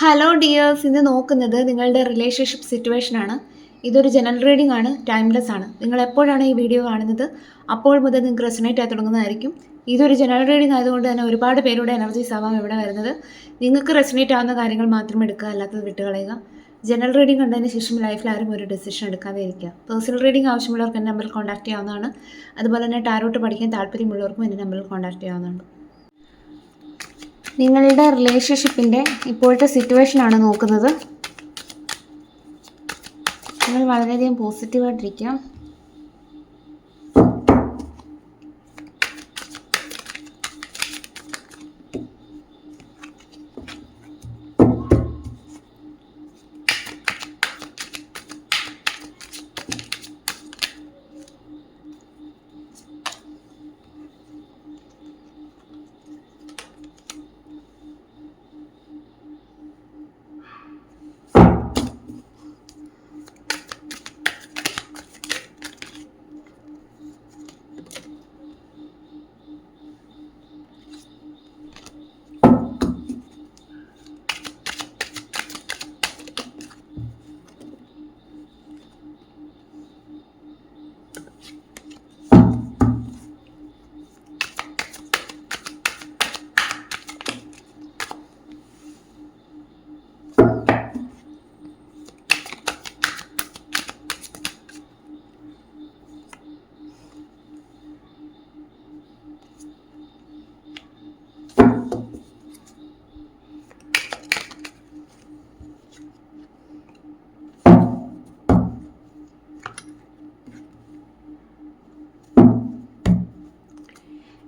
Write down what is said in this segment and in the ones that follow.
Hello dears, ഇന്ന് നോക്കുന്നത് നിങ്ങളുടെ റിലേഷൻഷിപ്പ് സിറ്റുവേഷൻ ആണ്. ഇതൊരു ജനറൽ റീഡിംഗ് ആണ്, ടൈംലെസ് ആണ്. നിങ്ങൾ എപ്പോഴാണ് ഈ വീഡിയോ കാണുന്നത് അപ്പോൾ മുതൽ നിങ്ങൾക്ക് റെസനേറ്റ് ആയി തുടങ്ങുന്നതായിരിക്കും. ഇതൊരു ജനറൽ റീഡിംഗ് ആയതുകൊണ്ട് തന്നെ ഒരുപാട് പേരുടെ എനർജീസ് ആവാം ഇവിടെ വരുന്നത്. നിങ്ങൾക്ക് റെസനേറ്റ് ആവുന്ന കാര്യങ്ങൾ മാത്രം എടുക്കുക, അല്ലാത്തത് വിട്ടുകളയുക. ജനറൽ റീഡിംഗ് കണ്ടതിന് ശേഷം ലൈഫിൽ ആരും ഒരു ഡെസിഷൻ എടുക്കാതെ ഇരിക്കുക. പേഴ്സണൽ റീഡിംഗ് ആവശ്യമുള്ളവർക്ക് എൻ്റെ നമ്പറിൽ കോൺടാക്ട് ചെയ്യാവുന്നതാണ്. അതുപോലെ തന്നെ ടാരോട്ട് പഠിക്കാൻ താല്പര്യമുള്ളവർക്കും എൻ്റെ നമ്പറിൽ കോൺടാക്ട് ചെയ്യാവുന്നതാണ്. നിങ്ങളുടെ റിലേഷൻഷിപ്പിൻ്റെ ഇപ്പോഴത്തെ സിറ്റുവേഷനാണ് നോക്കുന്നത്. നിങ്ങൾ വളരെയധികം പോസിറ്റീവായിട്ടിരിക്കുക.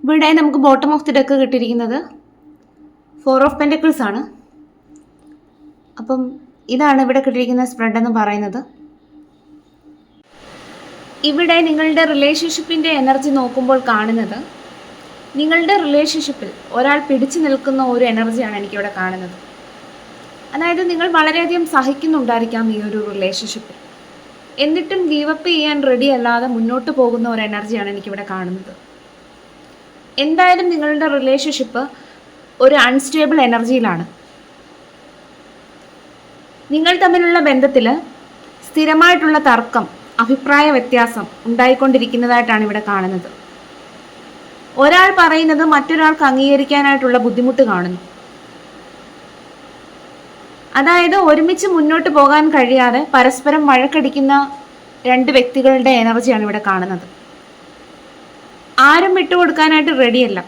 ഇവിടെ നമുക്ക് ബോട്ടം ഓഫ് ദി ഡെക്ക് കിട്ടിയിരിക്കുന്നത് 4 ഓഫ് പെൻറ്റക്കിൾസ് ആണ്. അപ്പം ഇതാണ് ഇവിടെ കിട്ടിയിരിക്കുന്ന സ്പ്രെഡ് എന്ന് പറയുന്നത്. ഇവിടെ നിങ്ങളുടെ റിലേഷൻഷിപ്പിൻ്റെ എനർജി നോക്കുമ്പോൾ കാണുന്നത്, നിങ്ങളുടെ റിലേഷൻഷിപ്പിൽ ഒരാൾ പിടിച്ചു നിൽക്കുന്ന ഒരു എനർജിയാണ് എനിക്കിവിടെ കാണുന്നത്. അതായത് നിങ്ങൾ വളരെയധികം സഹിക്കുന്നുണ്ടായിരിക്കാം ഈ ഒരു റിലേഷൻഷിപ്പിൽ, എന്നിട്ടും ഗീവപ്പ് ചെയ്യാൻ റെഡി അല്ലാതെ മുന്നോട്ട് പോകുന്ന ഒരു എനർജിയാണ് എനിക്കിവിടെ കാണുന്നത്. എന്തായാലും നിങ്ങളുടെ റിലേഷൻഷിപ്പ് ഒരു അൺസ്റ്റേബിൾ എനർജിയിലാണ്. നിങ്ങൾ തമ്മിലുള്ള ബന്ധത്തിൽ സ്ഥിരമായിട്ടുള്ള തർക്കം, അഭിപ്രായ വ്യത്യാസം ഉണ്ടായിക്കൊണ്ടിരിക്കുന്നതായിട്ടാണ് ഇവിടെ കാണുന്നത്. ഒരാൾ പറയുന്നത് മറ്റൊരാൾക്ക് അംഗീകരിക്കാനായിട്ടുള്ള ബുദ്ധിമുട്ട് കാണുന്നു. അതായത് ഒരുമിച്ച് മുന്നോട്ട് പോകാൻ കഴിയാതെ പരസ്പരം വഴക്കടിക്കുന്ന 2 വ്യക്തികളുടെ എനർജിയാണ് ഇവിടെ കാണുന്നത്. ആരും വിട്ടുകൊടുക്കാനായിട്ട് റെഡിയല്ല.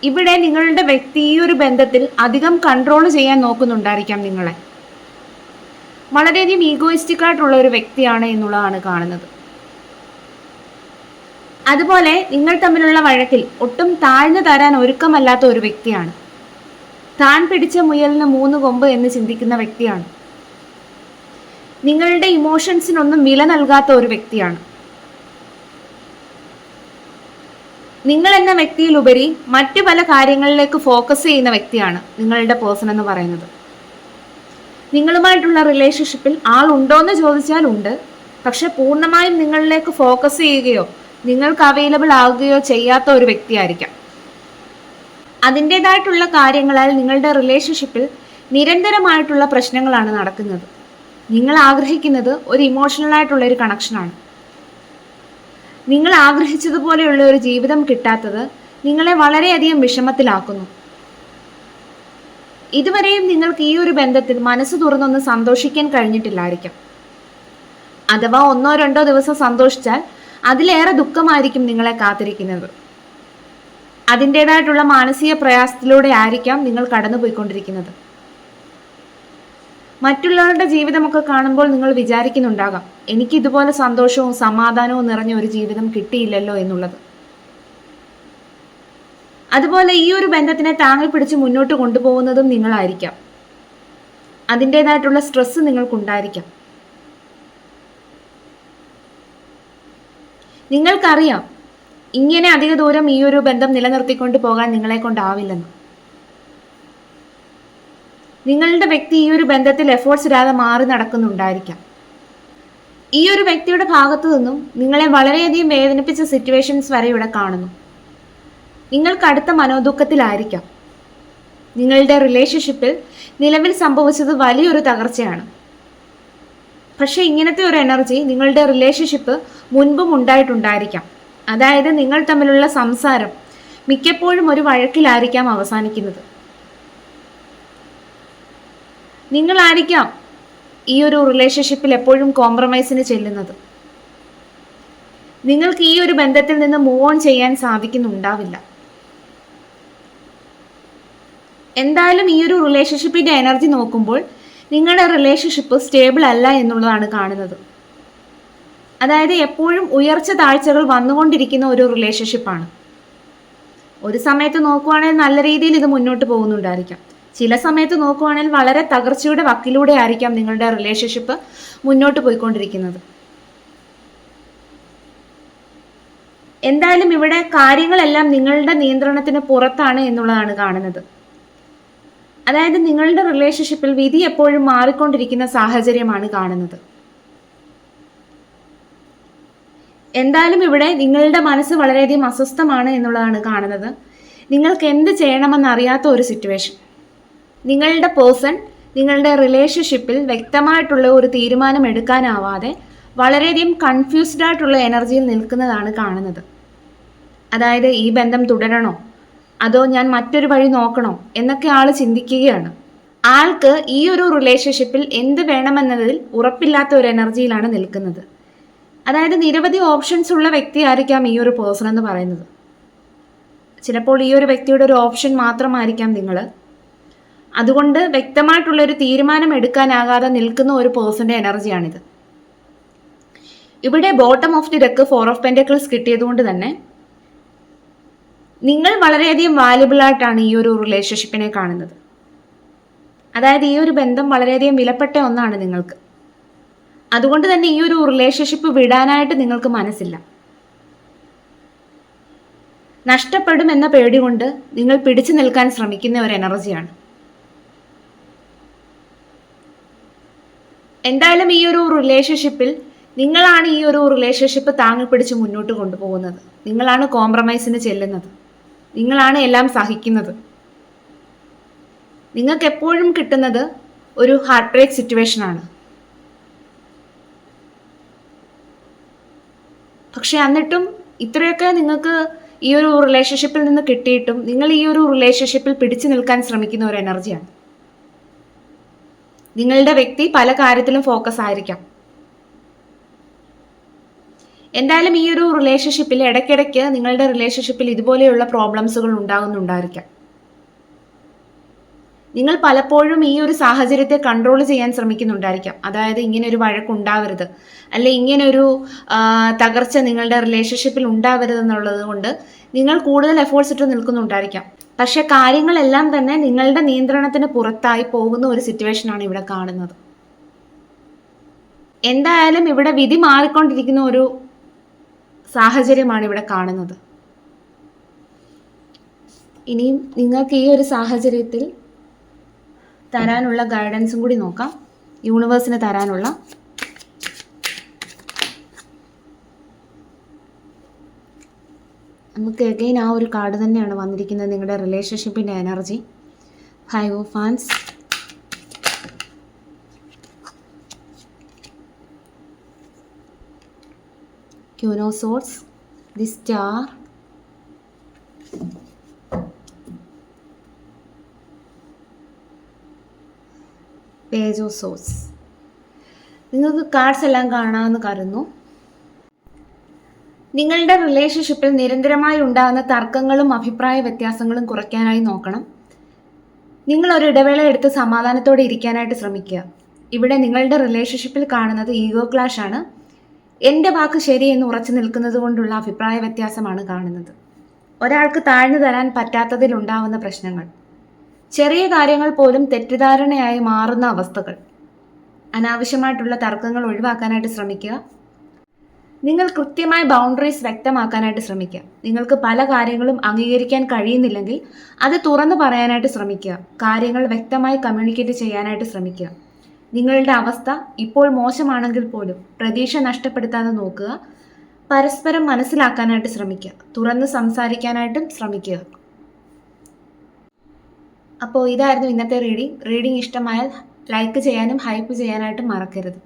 ഇവിടെ നിങ്ങളുടെ വ്യക്തി ഈ ഒരു ബന്ധത്തിൽ അധികം കൺട്രോൾ ചെയ്യാൻ നോക്കുന്നുണ്ടായിരിക്കാം നിങ്ങളെ. വളരെയധികം ഈഗോയിസ്റ്റിക് ആയിട്ടുള്ള ഒരു വ്യക്തിയാണ് എന്നുള്ളതാണ് കാണുന്നത്. അതുപോലെ നിങ്ങൾ തമ്മിലുള്ള വഴക്കിൽ ഒട്ടും താഴ്ന്നു തരാൻ ഒരുക്കമല്ലാത്ത ഒരു വ്യക്തിയാണ്. താൻ പിടിച്ച മുയലിന് 3 കൊമ്പ് എന്ന് ചിന്തിക്കുന്ന വ്യക്തിയാണ്. നിങ്ങളുടെ ഇമോഷൻസിനൊന്നും വില നൽകാത്ത ഒരു വ്യക്തിയാണ്. നിങ്ങൾ എന്ന വ്യക്തിയിലുപരി മറ്റു പല കാര്യങ്ങളിലേക്ക് ഫോക്കസ് ചെയ്യുന്ന വ്യക്തിയാണ് നിങ്ങളുടെ പേഴ്സൺ എന്ന് പറയുന്നത്. നിങ്ങളുമായിട്ടുള്ള റിലേഷൻഷിപ്പിൽ ആളുണ്ടോയെന്ന് ചോദിച്ചാൽ ഉണ്ട്, പക്ഷെ പൂർണ്ണമായും നിങ്ങളിലേക്ക് ഫോക്കസ് ചെയ്യുകയോ നിങ്ങൾക്ക് അവൈലബിൾ ആവുകയോ ചെയ്യാത്ത ഒരു വ്യക്തിയായിരിക്കാം. അതിൻ്റെതായിട്ടുള്ള കാര്യങ്ങളാൽ നിങ്ങളുടെ റിലേഷൻഷിപ്പിൽ നിരന്തരമായിട്ടുള്ള പ്രശ്നങ്ങളാണ് നടക്കുന്നത്. നിങ്ങൾ ആഗ്രഹിക്കുന്നത് ഒരു ഇമോഷണൽ ആയിട്ടുള്ള ഒരു കണക്ഷനാണ്. നിങ്ങൾ ആഗ്രഹിച്ചതുപോലെയുള്ള ഒരു ജീവിതം കിട്ടാത്തത് നിങ്ങളെ വളരെയധികം വിഷമത്തിലാക്കുന്നു. ഇതുവരെയും നിങ്ങൾക്ക് ഈ ഒരു ബന്ധത്തിൽ മനസ്സ് തുറന്നൊന്ന് സന്തോഷിക്കാൻ കഴിഞ്ഞിട്ടില്ലായിരിക്കാം. അഥവാ 1-2 ദിവസം സന്തോഷിച്ചാൽ അതിലേറെ ദുഃഖമായിരിക്കും നിങ്ങളെ കാത്തിരിക്കുന്നത്. അതിൻ്റെതായിട്ടുള്ള മാനസിക പ്രയാസത്തിലൂടെ ആയിരിക്കാം നിങ്ങൾ കടന്നുപോയിക്കൊണ്ടിരിക്കുന്നത്. മറ്റുള്ളവരുടെ ജീവിതമൊക്കെ കാണുമ്പോൾ നിങ്ങൾ വിചാരിക്കുന്നുണ്ടാകാം, എനിക്ക് ഇതുപോലെ സന്തോഷവും സമാധാനവും നിറഞ്ഞ ഒരു ജീവിതം കിട്ടിയില്ലല്ലോ എന്നുള്ളത്. അതുപോലെ ഈ ഒരു ബന്ധത്തിനെ താങ്ങി പിടിച്ച് മുന്നോട്ട് കൊണ്ടുപോകുന്നതും നിങ്ങളായിരിക്കാം. അതിൻ്റെതായിട്ടുള്ള സ്ട്രെസ് നിങ്ങൾക്കുണ്ടായിരിക്കാം. നിങ്ങൾക്കറിയാം ഇങ്ങനെ അധിക ദൂരം ഈ ഒരു ബന്ധം നിലനിർത്തിക്കൊണ്ട് പോകാൻ നിങ്ങളെ കൊണ്ടാവില്ലെന്ന്. നിങ്ങളുടെ വ്യക്തി ഈ ഒരു ബന്ധത്തിൽ എഫേർട്സ് ഇടാതെ മാറി നടക്കുന്നുണ്ടായിരിക്കാം. ഈ ഒരു വ്യക്തിയുടെ ഭാഗത്തു നിന്നും നിങ്ങളെ വളരെയധികം വേദനിപ്പിച്ച സിറ്റുവേഷൻസ് വരെ ഇവിടെ കാണുന്നു. നിങ്ങൾ കടുത്ത മനോദുഃഖത്തിലായിരിക്കാം. നിങ്ങളുടെ റിലേഷൻഷിപ്പിൽ നിലവിൽ സംഭവിച്ചത് വലിയൊരു തകർച്ചയാണ്. പക്ഷേ ഇങ്ങനത്തെ ഒരു എനർജി നിങ്ങളുടെ റിലേഷൻഷിപ്പ് മുൻപും ഉണ്ടായിട്ടുണ്ടായിരിക്കാം. അതായത് നിങ്ങൾ തമ്മിലുള്ള സംസാരം മിക്കപ്പോഴും ഒരു വഴക്കിലായിരിക്കാം അവസാനിക്കുന്നത്. നിങ്ങളായിരിക്കാം ഈ ഒരു റിലേഷൻഷിപ്പിൽ എപ്പോഴും കോംപ്രമൈസിന് ചെല്ലുന്നത്. നിങ്ങൾക്ക് ഈ ഒരു ബന്ധത്തിൽ നിന്ന് മൂവ് ഓൺ ചെയ്യാൻ സാധിക്കുന്നുണ്ടാവില്ല. എന്തായാലും ഈ ഒരു റിലേഷൻഷിപ്പിന്റെ എനർജി നോക്കുമ്പോൾ നിങ്ങളുടെ റിലേഷൻഷിപ്പ് സ്റ്റേബിൾ അല്ല എന്നുള്ളതാണ് കാണുന്നത്. അതായത് എപ്പോഴും ഉയർച്ച താഴ്ചകൾ വന്നുകൊണ്ടിരിക്കുന്ന ഒരു റിലേഷൻഷിപ്പാണ്. ഒരു സമയത്ത് നോക്കുവാണെങ്കിൽ നല്ല രീതിയിൽ ഇത് മുന്നോട്ട് പോകുന്നുണ്ടായിരിക്കാം. ചില സമയത്ത് നോക്കുവാണെങ്കിൽ വളരെ തകർച്ചയുടെ വക്കിലൂടെ ആയിരിക്കാം നിങ്ങളുടെ റിലേഷൻഷിപ്പ് മുന്നോട്ട് പോയിക്കൊണ്ടിരിക്കുന്നത്. എന്തായാലും ഇവിടെ കാര്യങ്ങളെല്ലാം നിങ്ങളുടെ നിയന്ത്രണത്തിന് പുറത്താണ് എന്നുള്ളതാണ് കാണുന്നത്. അതായത് നിങ്ങളുടെ റിലേഷൻഷിപ്പിൽ വിധി എപ്പോഴും മാറിക്കൊണ്ടിരിക്കുന്ന സാഹചര്യമാണ് കാണുന്നത്. എന്തായാലും ഇവിടെ നിങ്ങളുടെ മനസ്സ് വളരെയധികം അസ്വസ്ഥമാണ് എന്നുള്ളതാണ് കാണുന്നത്. നിങ്ങൾക്ക് എന്ത് ചെയ്യണമെന്നറിയാത്ത ഒരു സിറ്റുവേഷൻ. നിങ്ങളുടെ പേഴ്സൺ നിങ്ങളുടെ റിലേഷൻഷിപ്പിൽ വ്യക്തമായിട്ടുള്ള ഒരു തീരുമാനം എടുക്കാനാവാതെ വളരെയധികം കൺഫ്യൂസ്ഡ് ആയിട്ടുള്ള എനർജിയിൽ നിൽക്കുന്നതാണ് കാണുന്നത്. അതായത് ഈ ബന്ധം തുടരണോ അതോ ഞാൻ മറ്റൊരു വഴി നോക്കണോ എന്നൊക്കെ ആൾ ചിന്തിക്കുകയാണ്. ആൾക്ക് ഈ ഒരു റിലേഷൻഷിപ്പിൽ എന്ത് വേണമെന്നതിൽ ഉറപ്പില്ലാത്ത ഒരു എനർജിയിലാണ് നിൽക്കുന്നത്. അതായത് നിരവധി ഓപ്ഷൻസ് ഉള്ള വ്യക്തിയായിരിക്കാം ഈ ഒരു പേഴ്സൺ എന്ന് പറയുന്നത്. ചിലപ്പോൾ ഈ ഒരു വ്യക്തിയുടെ ഒരു ഓപ്ഷൻ മാത്രമായിരിക്കാം നിങ്ങൾ. അതുകൊണ്ട് വ്യക്തമായിട്ടുള്ളൊരു തീരുമാനം എടുക്കാനാകാതെ നിൽക്കുന്ന ഒരു പേഴ്സന്റെ എനർജിയാണിത്. ഇവിടെ bottom of the deck 4 of pentacles കിട്ടിയതുകൊണ്ട് തന്നെ നിങ്ങൾ വളരെയധികം വാല്യുബിൾ ആയിട്ടാണ് ഈ ഒരു റിലേഷൻഷിപ്പിനെ കാണുന്നത്. അതായത് ഈ ഒരു ബന്ധം വളരെയധികം വിലപ്പെട്ട ഒന്നാണ് നിങ്ങൾക്ക്. അതുകൊണ്ട് തന്നെ ഈ ഒരു റിലേഷൻഷിപ്പ് വിടാനായിട്ട് നിങ്ങൾക്ക് മനസ്സില്ല. നഷ്ടപ്പെടും എന്ന പേടി കൊണ്ട് നിങ്ങൾ പിടിച്ചു നിൽക്കാൻ ശ്രമിക്കുന്ന ഒരു എനർജിയാണ്. എന്തായാലും ഈ ഒരു റിലേഷൻഷിപ്പിൽ നിങ്ങളാണ് ഈ ഒരു റിലേഷൻഷിപ്പ് താങ്ങിപ്പിടിച്ച് മുന്നോട്ട് കൊണ്ടുപോകുന്നത്. നിങ്ങളാണ് കോംപ്രമൈസിന് ചെല്ലുന്നത്. നിങ്ങളാണ് എല്ലാം സഹിക്കുന്നത്. നിങ്ങൾക്ക് എപ്പോഴും കിട്ടുന്നത് ഒരു ഹാർട്ട് ബ്രേക്ക് സിറ്റുവേഷനാണ്. പക്ഷെ എന്നിട്ടും ഇത്രയൊക്കെ നിങ്ങൾക്ക് ഈ ഒരു റിലേഷൻഷിപ്പിൽ നിന്ന് കിട്ടിയിട്ടും നിങ്ങൾ ഈ ഒരു റിലേഷൻഷിപ്പിൽ പിടിച്ചു നിൽക്കാൻ ശ്രമിക്കുന്ന ഒരു എനർജിയാണ്. നിങ്ങളുടെ വ്യക്തി പല കാര്യത്തിലും ഫോക്കസ് ആയിരിക്കാം. എന്തായാലും ഈ ഒരു റിലേഷൻഷിപ്പിൽ ഇടയ്ക്കിടയ്ക്ക് നിങ്ങളുടെ റിലേഷൻഷിപ്പിൽ ഇതുപോലെയുള്ള പ്രോബ്ലംസുകൾ ഉണ്ടാകുന്നുണ്ടായിരിക്കാം. നിങ്ങൾ പലപ്പോഴും ഈ ഒരു സാഹചര്യത്തെ കൺട്രോൾ ചെയ്യാൻ ശ്രമിക്കുന്നുണ്ടായിരിക്കാം. അതായത് ഇങ്ങനെ ഒരു വഴക്കുണ്ടാവരുത്, അല്ലെ ഇങ്ങനൊരു തകർച്ച നിങ്ങളുടെ റിലേഷൻഷിപ്പിൽ ഉണ്ടാവരുത് എന്നുള്ളത് കൊണ്ട് നിങ്ങൾ കൂടുതൽ എഫേർട്സ് ഇട്ട് നിൽക്കുന്നുണ്ടായിരിക്കാം. പക്ഷെ കാര്യങ്ങളെല്ലാം തന്നെ നിങ്ങളുടെ നിയന്ത്രണത്തിന് പുറത്തായി പോകുന്ന ഒരു സിറ്റുവേഷനാണ് ഇവിടെ കാണുന്നത്. എന്തായാലും ഇവിടെ വിധി മാറിക്കൊണ്ടിരിക്കുന്ന ഒരു സാഹചര്യമാണ് ഇവിടെ കാണുന്നത്. ഇനിയും നിങ്ങൾക്ക് ഈ ഒരു സാഹചര്യത്തിൽ തരാനുള്ള ഗൈഡൻസും കൂടി നോക്കാം. യൂണിവേഴ്സിന് തരാനുള്ള നമുക്ക് അഗെയിൻ ആ ഒരു കാർഡ് തന്നെയാണ് വന്നിരിക്കുന്നത്. നിങ്ങളുടെ റിലേഷൻഷിപ്പിൻ്റെ energy 5 of wands, Queen of Swords, the Star, Page of Swords. നിങ്ങൾക്ക് കാർഡ്സ് എല്ലാം കാണാമെന്ന് കരുതുന്നു. നിങ്ങളുടെ റിലേഷൻഷിപ്പിൽ നിരന്തരമായി ഉണ്ടാകുന്ന തർക്കങ്ങളും അഭിപ്രായ വ്യത്യാസങ്ങളും കുറയ്ക്കാനായി നോക്കണം. നിങ്ങളൊരു ഇടവേള എടുത്ത് സമാധാനത്തോടെ ഇരിക്കാനായിട്ട് ശ്രമിക്കുക. ഇവിടെ നിങ്ങളുടെ റിലേഷൻഷിപ്പിൽ കാണുന്നത് ഈഗോ ക്ലാഷ് ആണ്. എൻ്റെ വാക്ക് ശരിയെന്ന് ഉറച്ചു നിൽക്കുന്നത് കൊണ്ടുള്ള അഭിപ്രായ വ്യത്യാസമാണ് കാണുന്നത്. ഒരാൾക്ക് താഴ്ന്നു തരാൻ പറ്റാത്തതിലുണ്ടാവുന്ന പ്രശ്നങ്ങൾ, ചെറിയ കാര്യങ്ങൾ പോലും തെറ്റിദ്ധാരണയായി മാറുന്ന അവസ്ഥകൾ, അനാവശ്യമായിട്ടുള്ള തർക്കങ്ങൾ ഒഴിവാക്കാനായിട്ട് ശ്രമിക്കുക. നിങ്ങൾ കൃത്യമായ ബൗണ്ടറീസ് വ്യക്തമാക്കാനായിട്ട് ശ്രമിക്കുക. നിങ്ങൾക്ക് പല കാര്യങ്ങളും അംഗീകരിക്കാൻ കഴിയുന്നില്ലെങ്കിൽ അത് തുറന്നു പറയാനായിട്ട് ശ്രമിക്കുക. കാര്യങ്ങൾ വ്യക്തമായി കമ്മ്യൂണിക്കേറ്റ് ചെയ്യാനായിട്ട് ശ്രമിക്കുക. നിങ്ങളുടെ അവസ്ഥ ഇപ്പോൾ മോശമാണെങ്കിൽ പോലും പ്രതീക്ഷ നഷ്ടപ്പെടുത്താതെ നോക്കുക. പരസ്പരം മനസ്സിലാക്കാനായിട്ട് ശ്രമിക്കുക. തുറന്ന് സംസാരിക്കാനായിട്ടും ശ്രമിക്കുക. അപ്പോൾ ഇതായിരുന്നു ഇന്നത്തെ റീഡിംഗ്. റീഡിംഗ് ഇഷ്ടമായാൽ ലൈക്ക് ചെയ്യാനും ഹൈപ്പ് ചെയ്യാനായിട്ടും മറക്കരുത്.